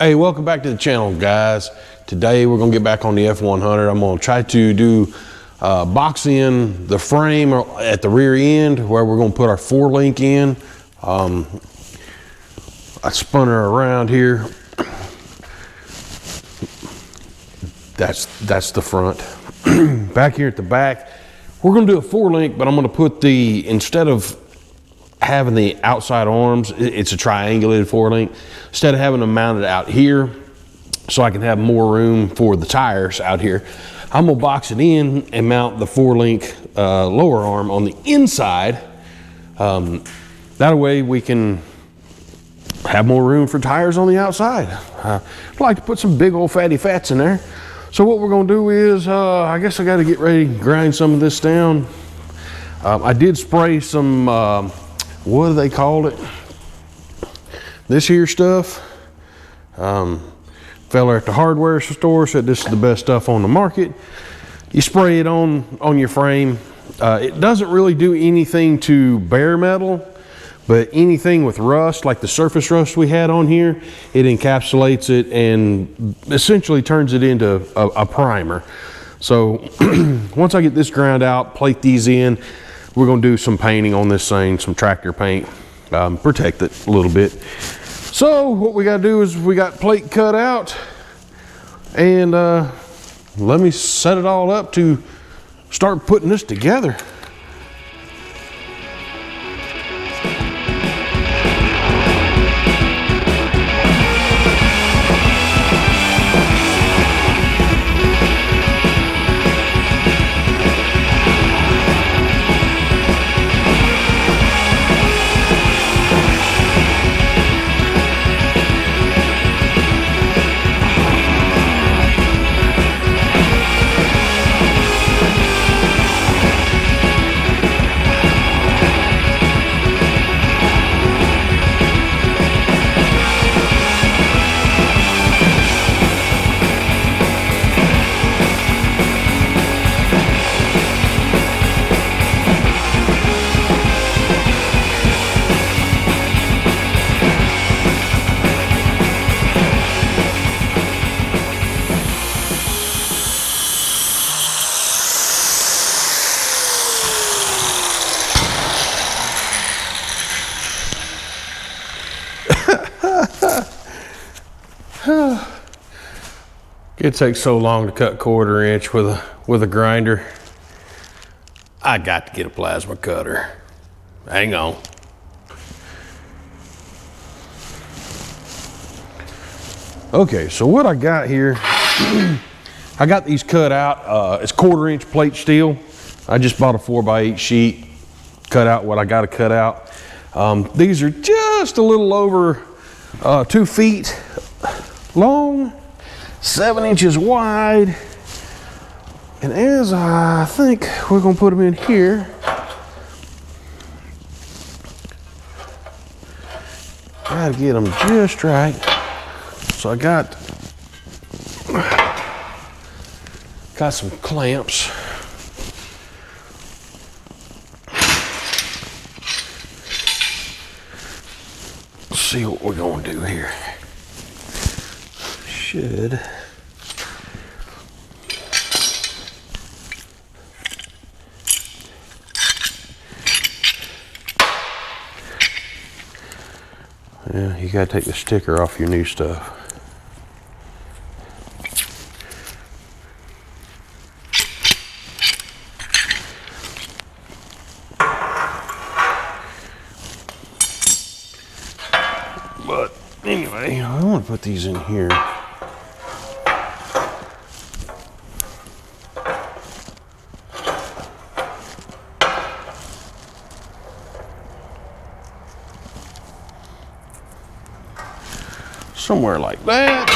Hey, welcome back to the channel, guys. Today we're gonna get back on the F100. I'm gonna try to do box in the frame at the rear end where we're gonna put our 4-link in. I spun her around here. That's the front. Back here at the back, we're gonna do a 4-link, but I'm gonna put instead of having the outside arms, it's a triangulated 4-link. Instead of having them mounted out here, so I can have more room for the tires out here, I'm gonna box it in and mount the 4-link lower arm on the inside. That way we can have more room for tires on the outside. I'd like to put some big old fatty fats in there. So what we're gonna do is, I guess I gotta get ready to grind some of this down. I did spray some, what do they call it? This here stuff. Fella at the hardware store said this is the best stuff on the market. You spray it on your frame. It doesn't really do anything to bare metal, but anything with rust, like the surface rust we had on here, it encapsulates it and essentially turns it into a primer. So once I get this ground out, plate these in, we're gonna do some painting on this thing, some tractor paint, protect it a little bit. So what we gotta do is we got plate cut out, and let me set it all up to start putting this together. It takes so long to cut 1/4 inch with a grinder. I got to get a plasma cutter. Hang on. Okay, so what I got here, I got these cut out. It's 1/4 inch plate steel. I just bought a 4x8 sheet, cut out what I got to cut out. These are just a little over 2 feet long, 7 inches wide, and as I think we're gonna put them in here, gotta get them just right. So I got some clamps. Let's see what we're gonna do here. Should yeah, you gotta take the sticker off your new stuff. But anyway, I want to put these in here. Somewhere like that.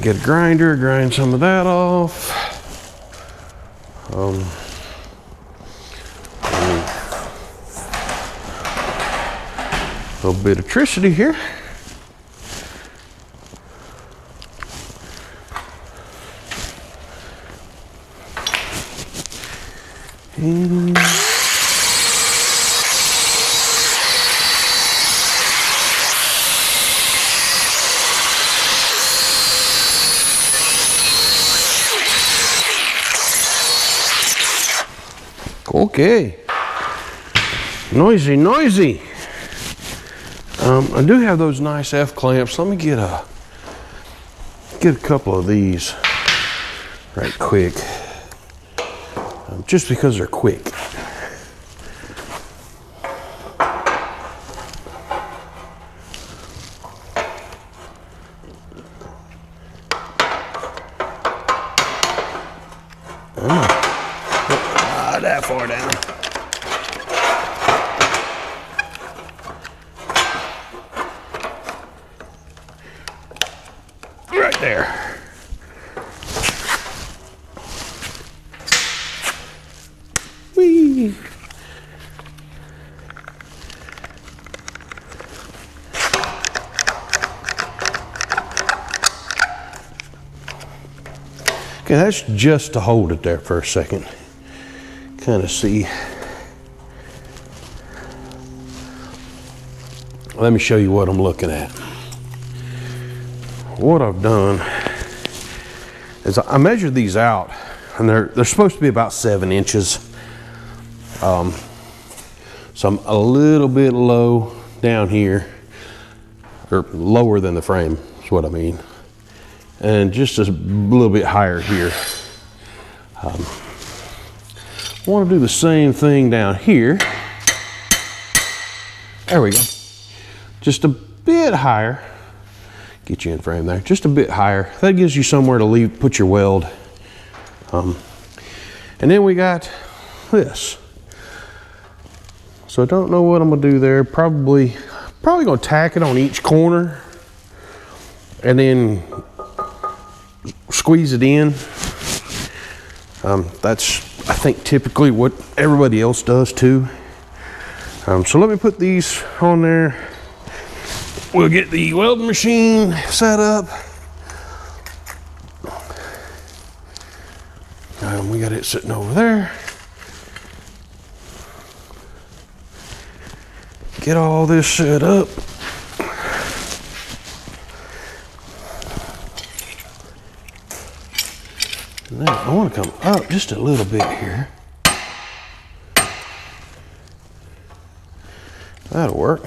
Get a grinder, grind some of that off. A little bit of electricity here. And Okay. Noisy, noisy. I do have those nice F clamps. Let me get a couple of these right quick, just because they're quick. Not that far down. Right there. Whee! Okay, that's just to hold it there for a second. Kind of see. Let me show you what I'm looking at. What I've done is I measured these out, and they're supposed to be about 7 inches. So I'm a little bit low down here, or lower than the frame is what I mean, and just a little bit higher here. I want to do the same thing down here. There we go. Just a bit higher. Get you in frame there, just a bit higher. That gives you somewhere to put your weld. And then we got this. So I don't know what I'm gonna do there. Probably gonna tack it on each corner and then squeeze it in. That's, I think, typically what everybody else does too. So let me put these on there. We'll get the welding machine set up. We got it sitting over there. Get all this set up. Now I want to come up just a little bit here. That'll work.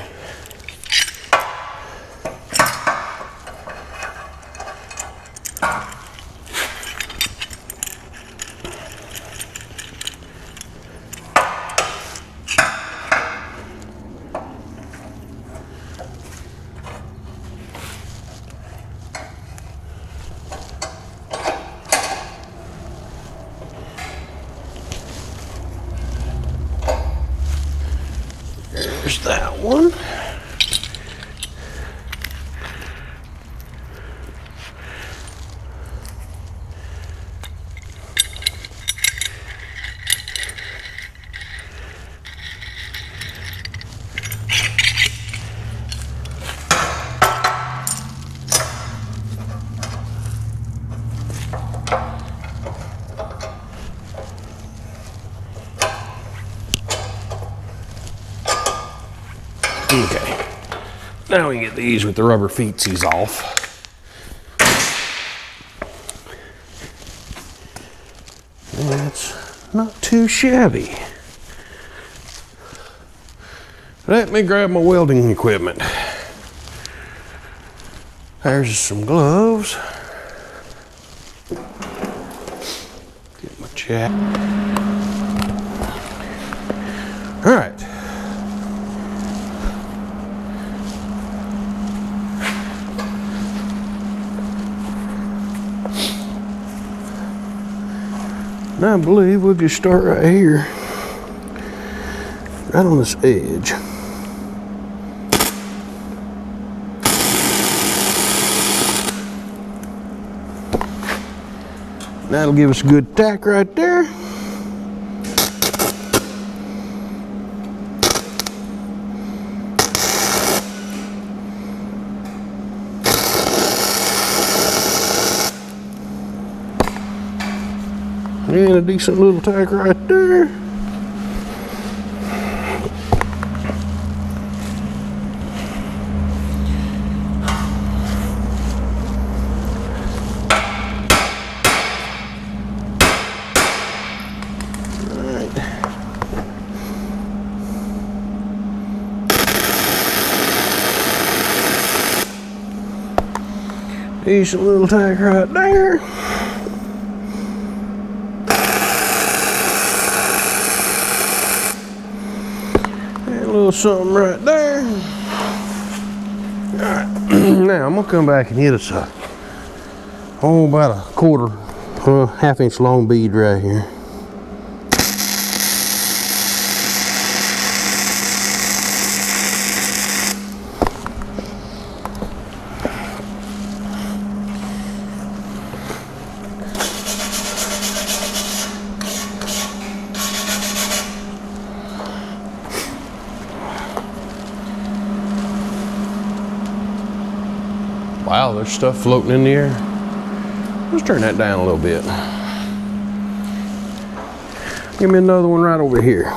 There's that one. Okay, now we get these with the rubber feetsies off. That's not too shabby. Let me grab my welding equipment. There's some gloves. Get my jack. All right. And I believe we'll just start right here, right on this edge. That'll give us a good tack right there. And a decent little tack right there. Right. Decent little tack right there. And a little something right there. Alright, now I'm gonna come back and hit us a about a quarter, half-inch long bead right here. Wow, there's stuff floating in the air. Let's turn that down a little bit. Give me another one right over here.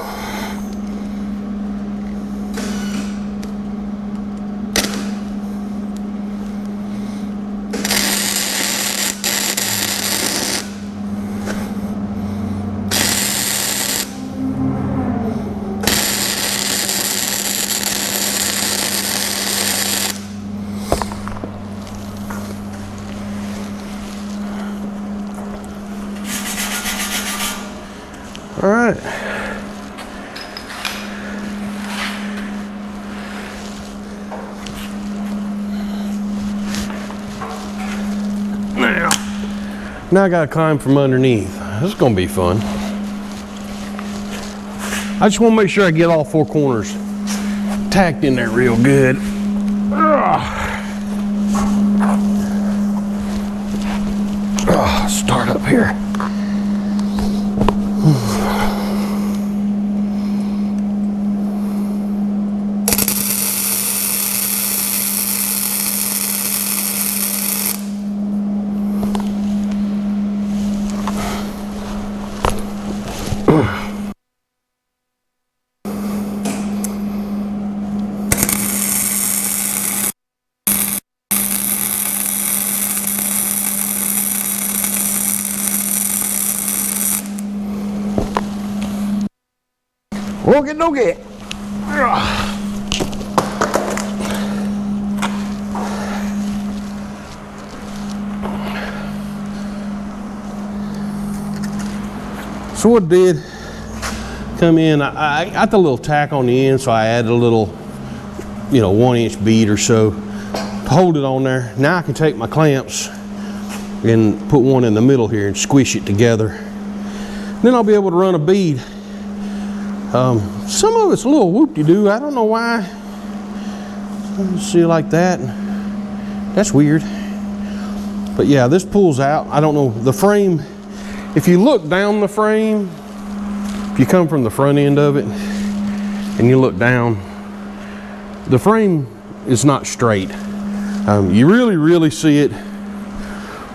All right. Now I gotta climb from underneath. This is gonna be fun. I just wanna make sure I get all four corners tacked in there real good. Start up here. Walk it, don't get. So what did come in, I got the little tack on the end, so I added a little, 1-inch bead or so to hold it on there. Now I can take my clamps and put one in the middle here and squish it together. Then I'll be able to run a bead. Some of it's a little whoop-de-doo. I don't know why. Let's see, like that. That's weird. But yeah, this pulls out. I don't know, the frame, if you look down the frame, if you come from the front end of it and you look down, the frame is not straight. You really see it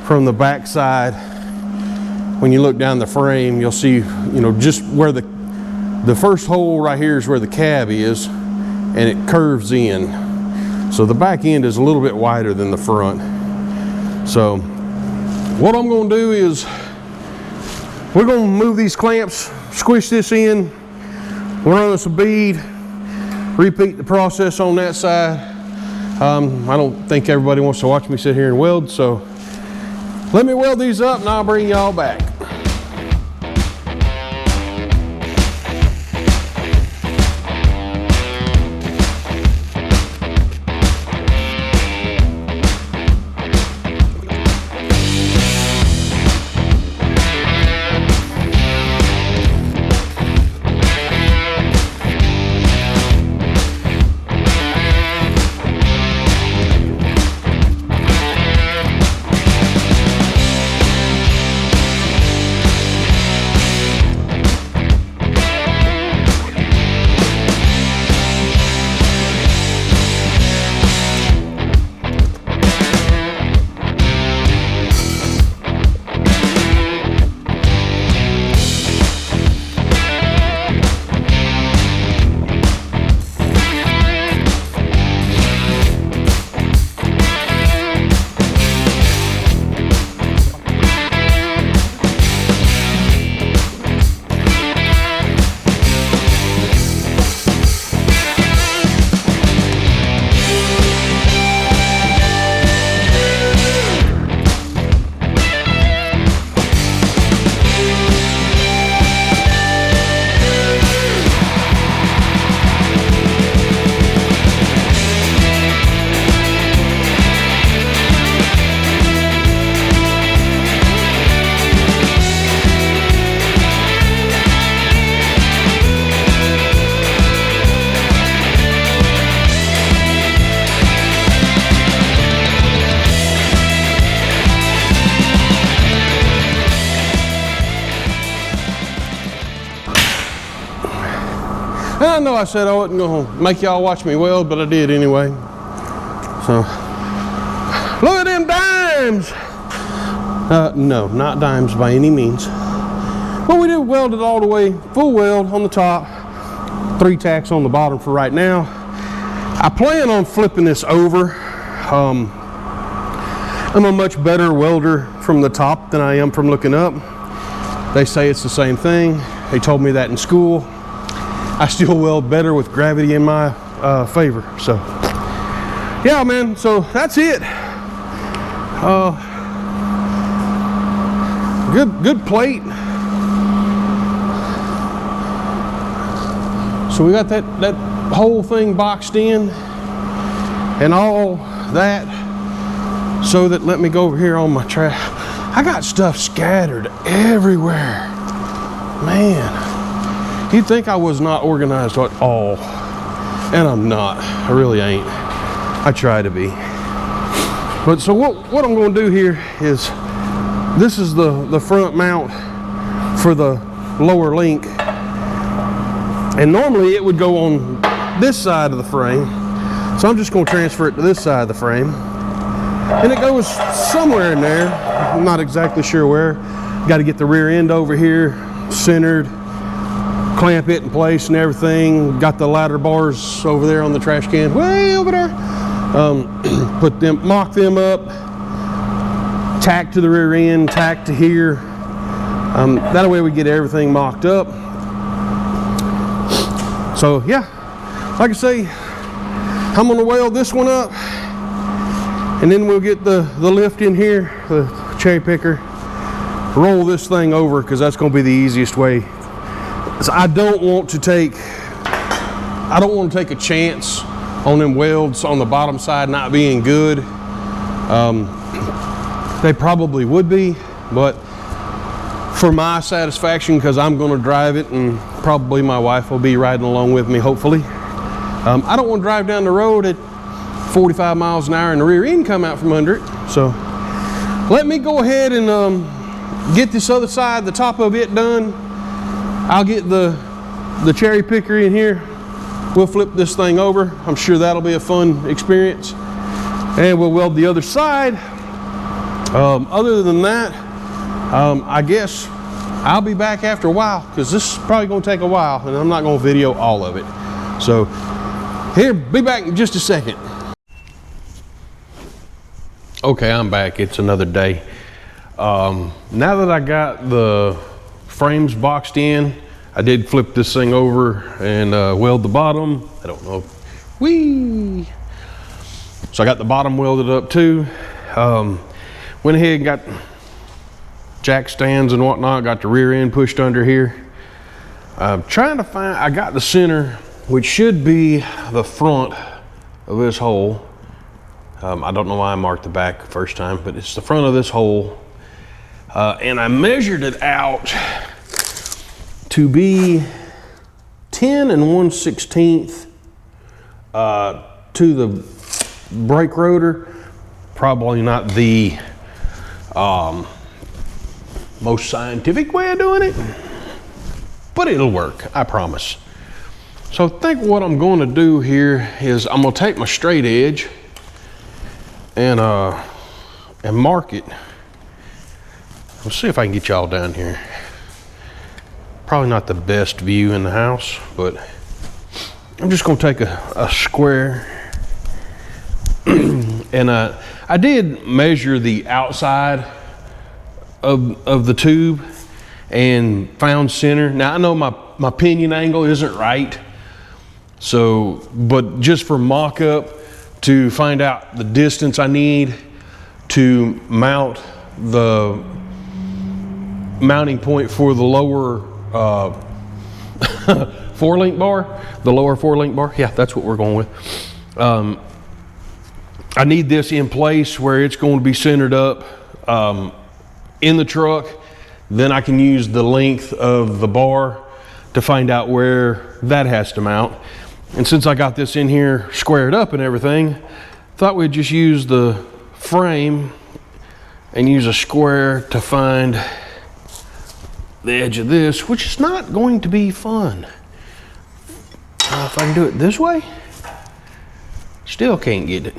from the back side. When you look down the frame, you'll see, just where the first hole right here is where the cab is, and it curves in. So the back end is a little bit wider than the front. So what I'm going to do is we're going to move these clamps, squish this in, we'll run us a bead, repeat the process on that side. I don't think everybody wants to watch me sit here and weld, so let me weld these up and I'll bring y'all back. I know I said I wasn't gonna make y'all watch me weld, but I did anyway. So, look at them dimes. No, not dimes by any means. But we did weld it all the way, full weld on the top, 3 tacks on the bottom for right now. I plan on flipping this over. I'm a much better welder from the top than I am from looking up. They say it's the same thing. They told me that in school. I still weld better with gravity in my favor. So, yeah, man, so that's it. Good plate. So we got that whole thing boxed in and all that, so that, let me go over here on my trash. I got stuff scattered everywhere. Man, you'd think I was not organized at all. And I'm not, I really ain't. I try to be. But so what I'm gonna do here is, this is the front mount for the lower link. And normally it would go on this side of the frame. So I'm just gonna transfer it to this side of the frame. And it goes somewhere in there. I'm not exactly sure where. Got to get the rear end over here, centered, clamp it in place and everything. Got the ladder bars over there on the trash can, way over there. Put them, mock them up, tack to the rear end, tack to here. That way we get everything mocked up. So yeah, like I say, I'm gonna weld this one up, and then we'll get the lift in here, the cherry picker, roll this thing over, because that's gonna be the easiest way. So I don't want to take a chance on them welds on the bottom side not being good. They probably would be, but for my satisfaction, because I'm going to drive it and probably my wife will be riding along with me, hopefully. I don't want to drive down the road at 45 miles an hour and the rear end come out from under it. So let me go ahead and get this other side, the top of it done. I'll get the cherry picker in here. We'll flip this thing over. I'm sure that'll be a fun experience. And we'll weld the other side. Other than that, I guess I'll be back after a while, because this is probably going to take a while and I'm not going to video all of it. So here, be back in just a second. Okay, I'm back. It's another day. Now that I got the frames boxed in, I did flip this thing over and weld the bottom. I don't know. Whee! So I got the bottom welded up too. Went ahead and got jack stands and whatnot, got the rear end pushed under here. Trying to find, I got the center, which should be the front of this hole. I don't know why I marked the back first time, but it's the front of this hole. And I measured it out to be 10 1/16 to the brake rotor. Probably not the most scientific way of doing it, but it'll work, I promise. So I think what I'm going to do here is I'm going to take my straight edge and mark it. Let's see if I can get y'all down here. Probably not the best view in the house, but I'm just going to take a square. And I did measure the outside of the tube and found center. Now I know my pinion angle isn't right, so, but just for mock-up, to find out the distance I need to mount the mounting point for the lower 4-link bar, the lower 4-link bar. Yeah, that's what we're going with. I need this in place where it's going to be centered up in the truck. Then I can use the length of the bar to find out where that has to mount. And since I got this in here squared up and everything, thought we'd just use the frame and use a square to find the edge of this, which is not going to be fun. If I can do it this way, still can't get it.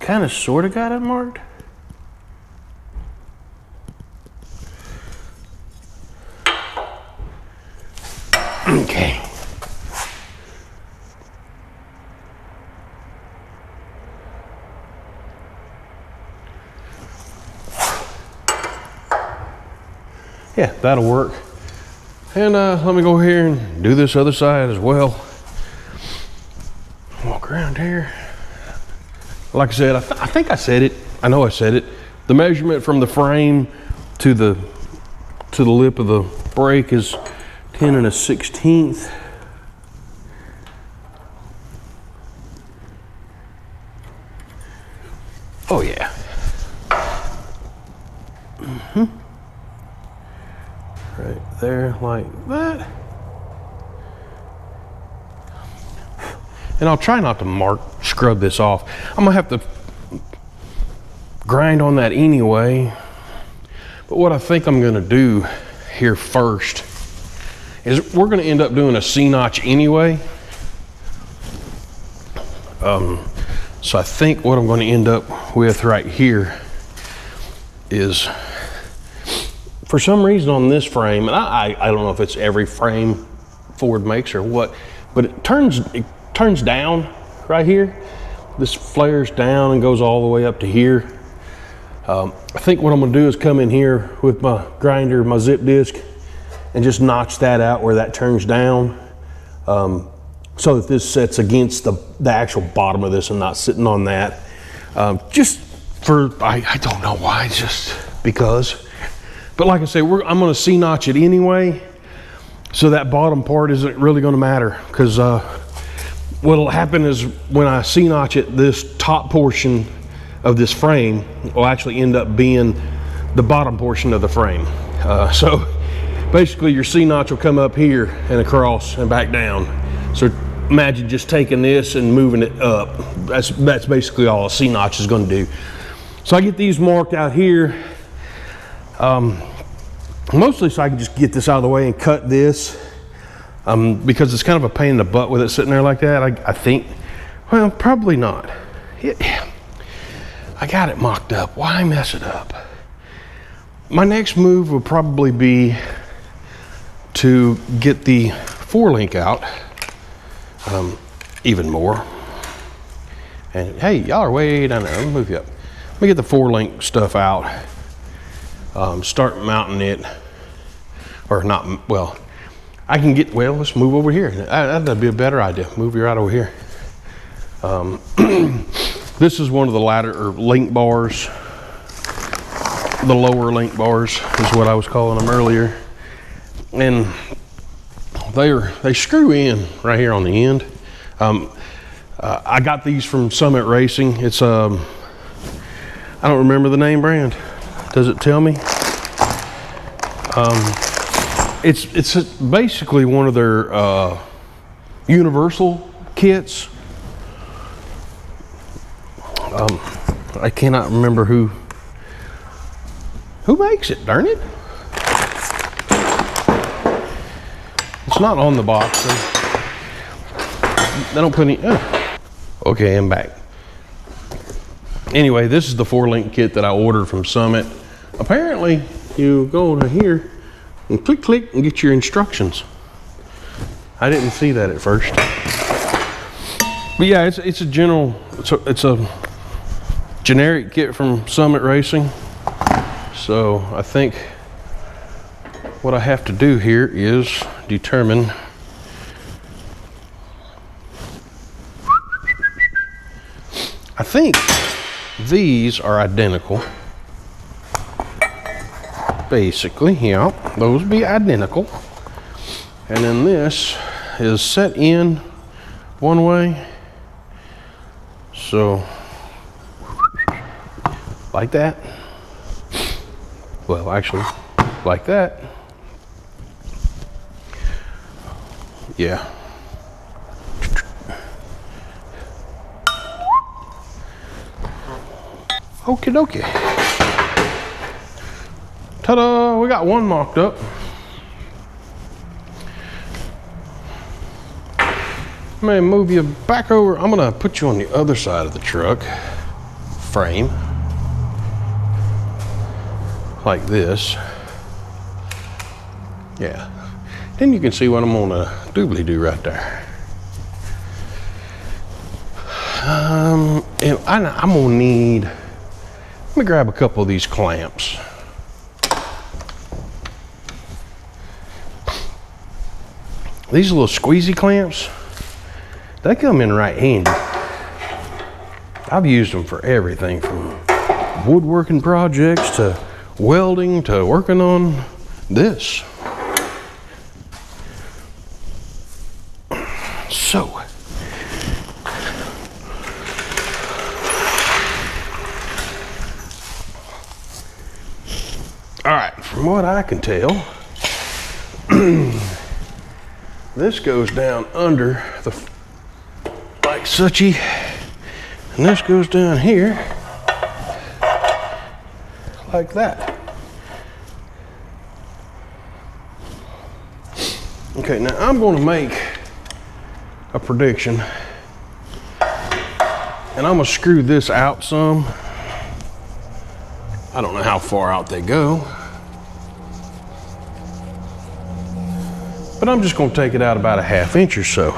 Kind of sort of got it marked. Okay. Yeah, that'll work. And let me go here and do this other side as well. Walk around here. Like I said, I think I said it. I know I said it. The measurement from the frame to the lip of the brake is 10 1/16. Oh yeah. Right there, like that. And I'll try not to scrub this off. I'm gonna have to grind on that anyway. But what I think I'm gonna do here first is we're gonna end up doing a C-notch anyway. So I think what I'm gonna end up with right here is, for some reason on this frame, and I don't know if it's every frame Ford makes or what, but it turns down right here. This flares down and goes all the way up to here. I think what I'm gonna do is come in here with my grinder, my zip disc, and just notch that out where that turns down, so that this sets against the actual bottom of this and not sitting on that. Just for, I don't know why, just because. But like I say, I'm gonna C-notch it anyway, so that bottom part isn't really gonna matter, because what'll happen is when I C-notch it, this top portion of this frame will actually end up being the bottom portion of the frame. So basically your C-notch will come up here and across and back down. So imagine just taking this and moving it up. That's basically all a C-notch is gonna do. So I get these marked out here, mostly so I can just get this out of the way and cut this, because it's kind of a pain in the butt with it sitting there like that. I think, well, probably not. I got it mocked up. Why mess it up? My next move will probably be to get the 4-link out even more. And hey, y'all are way down there. Let me move you up. Let me get the 4-link stuff out. Start mounting it, or not, well, I can get, well, let's move over here. That'd be a better idea. Move you right over here. This is one of the link bars. The lower link bars is what I was calling them earlier. And they screw in right here on the end. I got these from Summit Racing. It's, I don't remember the name brand. Does it tell me? It's basically one of their universal kits. I cannot remember who makes it, darn it. It's not on the box. They don't put any, okay, I'm back. Anyway, this is the 4-link kit that I ordered from Summit. Apparently, you go over here and click and get your instructions. I didn't see that at first. But yeah, it's a generic kit from Summit Racing. So I think what I have to do here is determine I think these are identical. Basically, yeah, those be identical. And then this is set in one way. So, like that. Well, actually, like that. Yeah. Okie dokie. Ta-da! We got one mocked up. I'm gonna move you back over. I'm gonna put you on the other side of the truck frame, like this. Yeah. Then you can see what I'm gonna doobly-doo right there. And I'm gonna need, let me grab a couple of these clamps. These little squeezy clamps, they come in right handy. I've used them for everything from woodworking projects to welding to working on this. So, all right, from what I can tell, this goes down under the, like suchy, and this goes down here like that. Okay, now I'm going to make a prediction, and I'm going to screw this out some. I don't know how far out they go, but I'm just going to take it out about a ½ inch or so.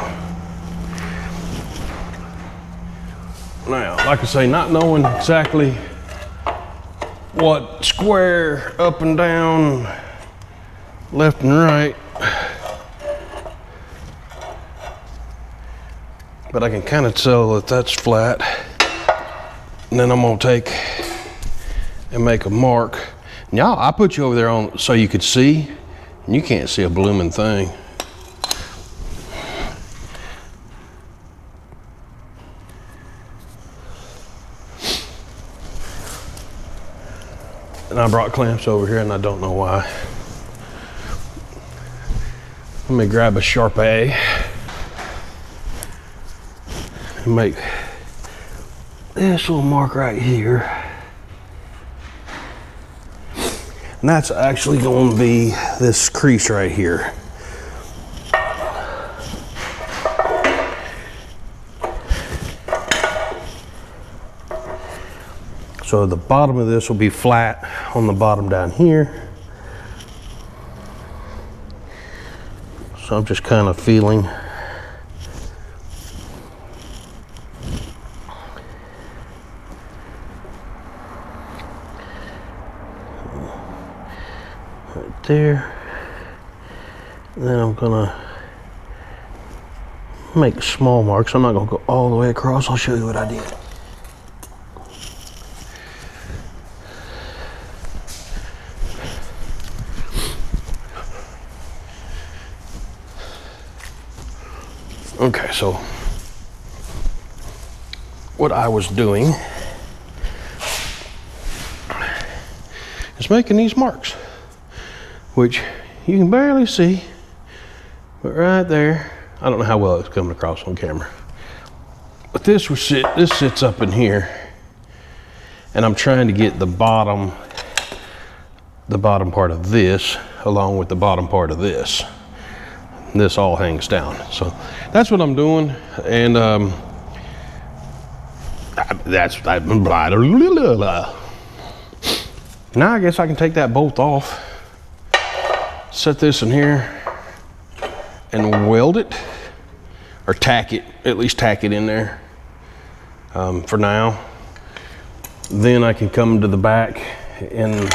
Now, like I say, not knowing exactly what square up and down, left and right, but I can kind of tell that that's flat. And then I'm gonna take and make a mark. Now, I put you over there on so you could see, and you can't see a blooming thing. And I brought clamps over here, and I don't know why. Let me grab a Sharpie and make this little mark right here. And that's actually going to be this crease right here. So the bottom of this will be flat on the bottom down here. So I'm just kind of feeling. Right there. And then I'm gonna make small marks. I'm not gonna go all the way across. I'll show you what I did. Okay, so what I was doing is making these marks, which you can barely see, but right there, I don't know how well it's coming across on camera, but this sits up in here, and I'm trying to get the bottom part of this along with the bottom part of this. This all hangs down, so that's what I'm doing, and now I guess I can take that bolt off, set this in here, and weld it, or tack it, at least tack it in there for now. Then I can come to the back, and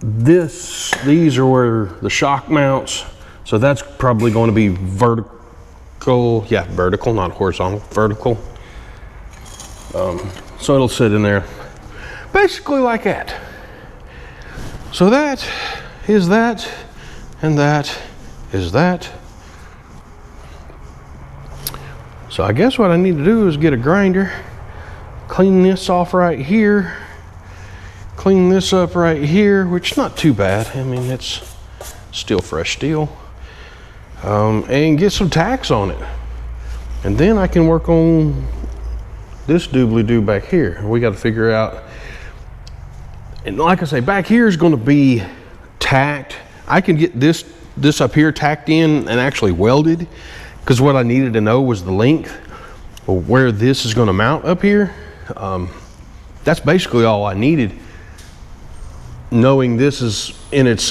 these are where the shock mounts. So that's probably going to be vertical, yeah, vertical, not horizontal, vertical. So it'll sit in there basically like that. So that is that, and that is that. So I guess what I need to do is get a grinder, clean this off right here, clean this up right here, which is not too bad. I mean, it's still fresh steel. And get some tacks on it. And then I can work on this doobly-doo back here. We got to figure out, and like I say, back here is going to be tacked. I can get this up here tacked in and actually welded, because what I needed to know was the length of where this is going to mount up here. That's basically all I needed, knowing this is in its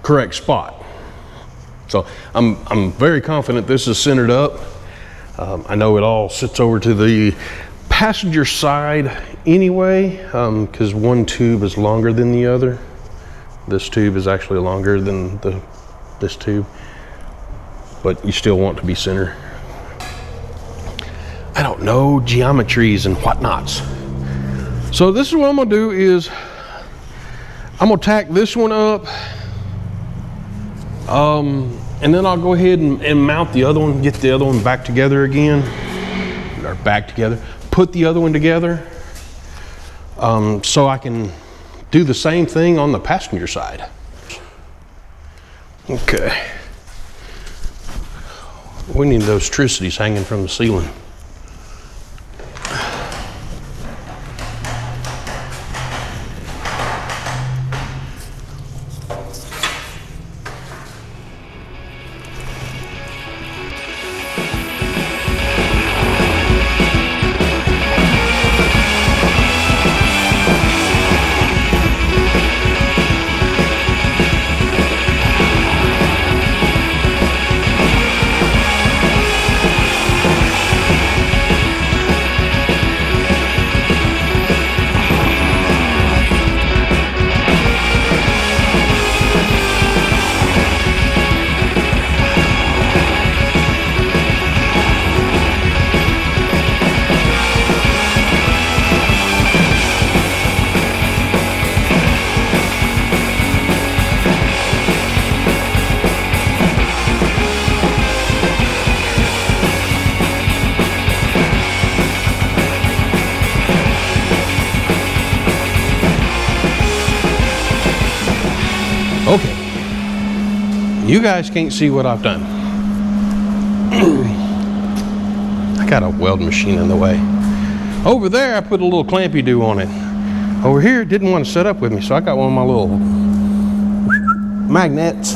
correct spot. So I'm very confident this is centered up. I know it all sits over to the passenger side anyway, because one tube is longer than the other. This tube is actually longer than this tube, but you still want to be center. I don't know geometries and whatnots. So this is what I'm gonna do is I'm gonna tack this one up, and then I'll go ahead and mount the other one, get the other one back together again, or back together, put the other one together, so I can do the same thing on the passenger side. Okay. We need those tricities hanging from the ceiling. Okay, you guys can't see what I've done. I got a welding machine in the way. Over there, I put a little clampy do on it. Over here, it didn't want to set up with me, so I got one of my little magnets.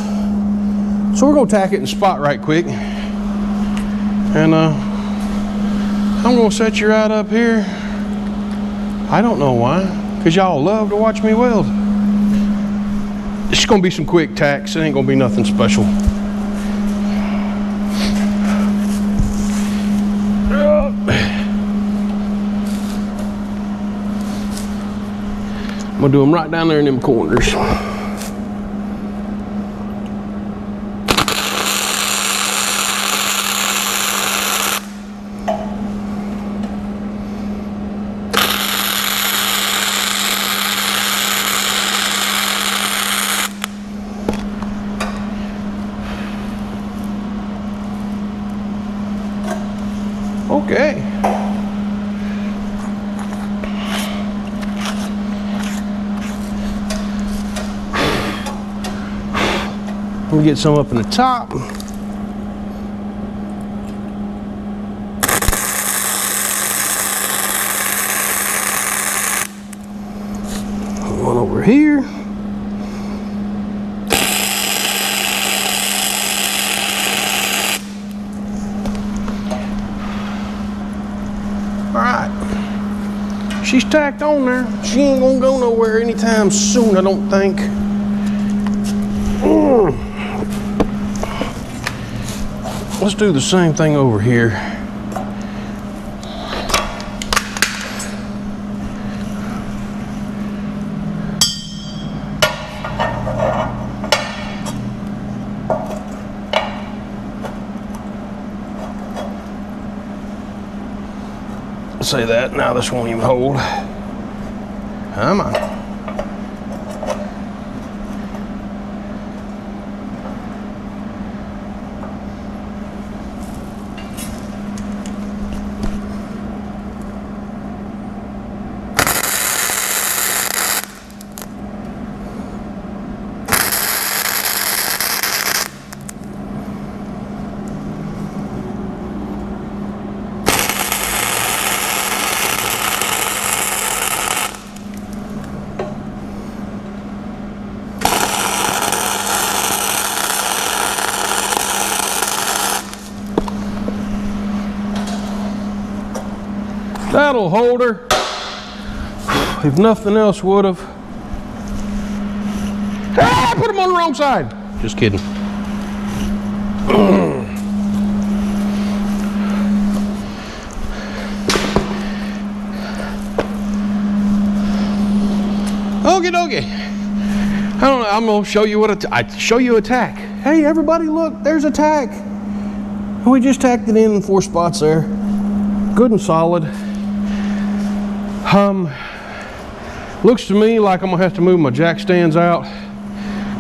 So we're gonna tack it in spot right quick. And I'm gonna set you right up here. I don't know why, because y'all love to watch me weld. It's gonna be some quick tacks. It ain't gonna be nothing special. I'm gonna do them right down there in them corners. Okay. We'll get some up in the top. One over here. All right, she's tacked on there. She ain't gonna go nowhere anytime soon, I don't think. Let's do the same thing over here. Say that, now this won't even hold. Come on. That'll hold her. If nothing else would have. Ah, put them on the wrong side. Just kidding. Okie dokie. I don't know. I'm gonna show you what I show you a tack. Hey, everybody, look! There's a tack. We just tacked it in 4 spots there. Good and solid. Looks to me like I'm gonna have to move my jack stands out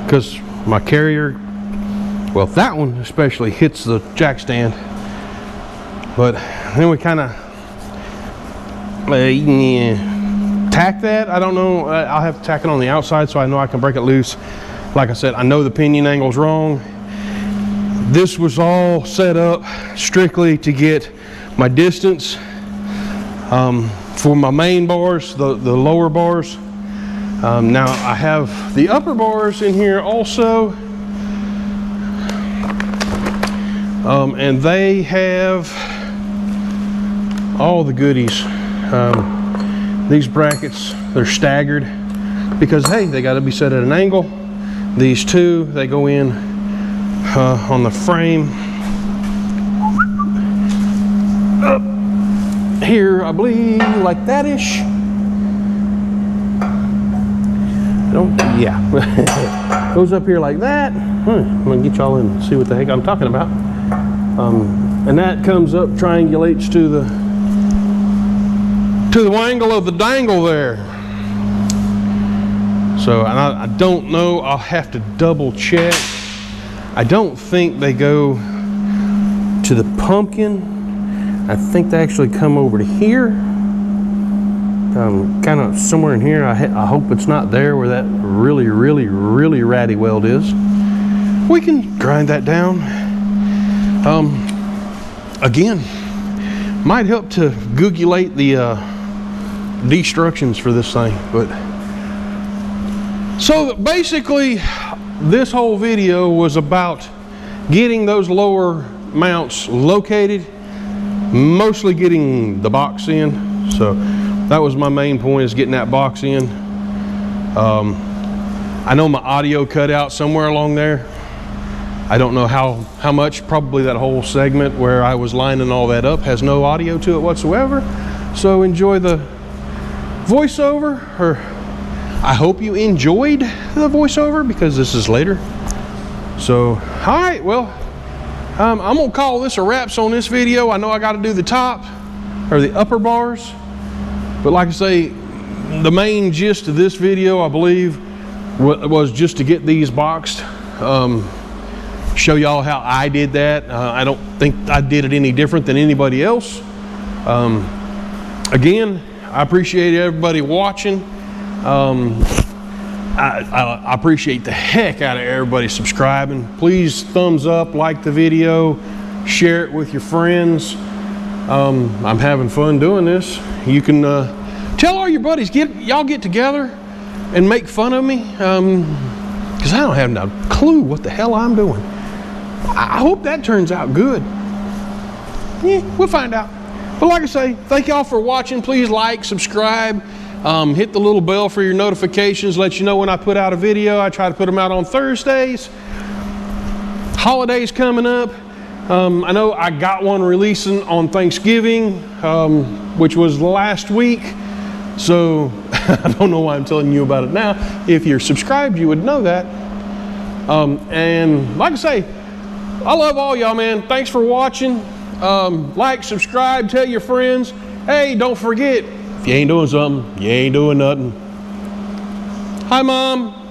because my carrier, well, that one especially hits the jack stand. But then we kind of tack that. I don't know. I'll have to tack it on the outside so I know I can break it loose. Like I said, I know the pinion angle's wrong. This was all set up strictly to get my distance for my main bars, the lower bars. Now I have the upper bars in here also, and they have all the goodies. These brackets, they're staggered because, hey, they got to be set at an angle. These two, they go in on the frame up here, I believe, like that-ish. Yeah. Goes up here like that. I'm gonna get y'all in and see what the heck I'm talking about. And that comes up, triangulates to the angle of the dangle there. So I don't know, I'll have to double check. I don't think they go to the pumpkin. I think they actually come over to here. Kind of somewhere in here. I hope it's not there where that really ratty weld is. We can grind that down. Again, might help to googulate the destructions for this thing. But so basically this whole video was about getting those lower mounts located, mostly getting the box in. So that was my main point, is getting that box in. I know my audio cut out somewhere along there. I don't know how much. Probably that whole segment where I was lining all that up has no audio to it whatsoever. So enjoy the voiceover, or I hope you enjoyed the voiceover because this is later. So, all right, well, I'm gonna call this a wraps on this video. I know I got to do the top or the upper bars, but like I say, the main gist of this video, I believe, was just to get these boxed. Show y'all how I did that. I don't think I did it any different than anybody else. Again, I appreciate everybody watching. I appreciate the heck out of everybody subscribing. Please thumbs up, like the video, share it with your friends. I'm having fun doing this. You can tell all your buddies, y'all get together and make fun of me, because I don't have no clue what the hell I'm doing. I hope that turns out good. Yeah, we'll find out. But like I say, thank y'all for watching. Please like, subscribe, hit the little bell for your notifications, let you know when I put out a video. I try to put them out on Thursdays. Holidays coming up. I know I got one releasing on Thanksgiving, which was last week. So I don't know why I'm telling you about it now. If you're subscribed, you would know that. And like I say, I love all y'all, man. Thanks for watching. Like, subscribe, tell your friends. Hey, don't forget, if you ain't doing something, you ain't doing nothing. Hi, Mom.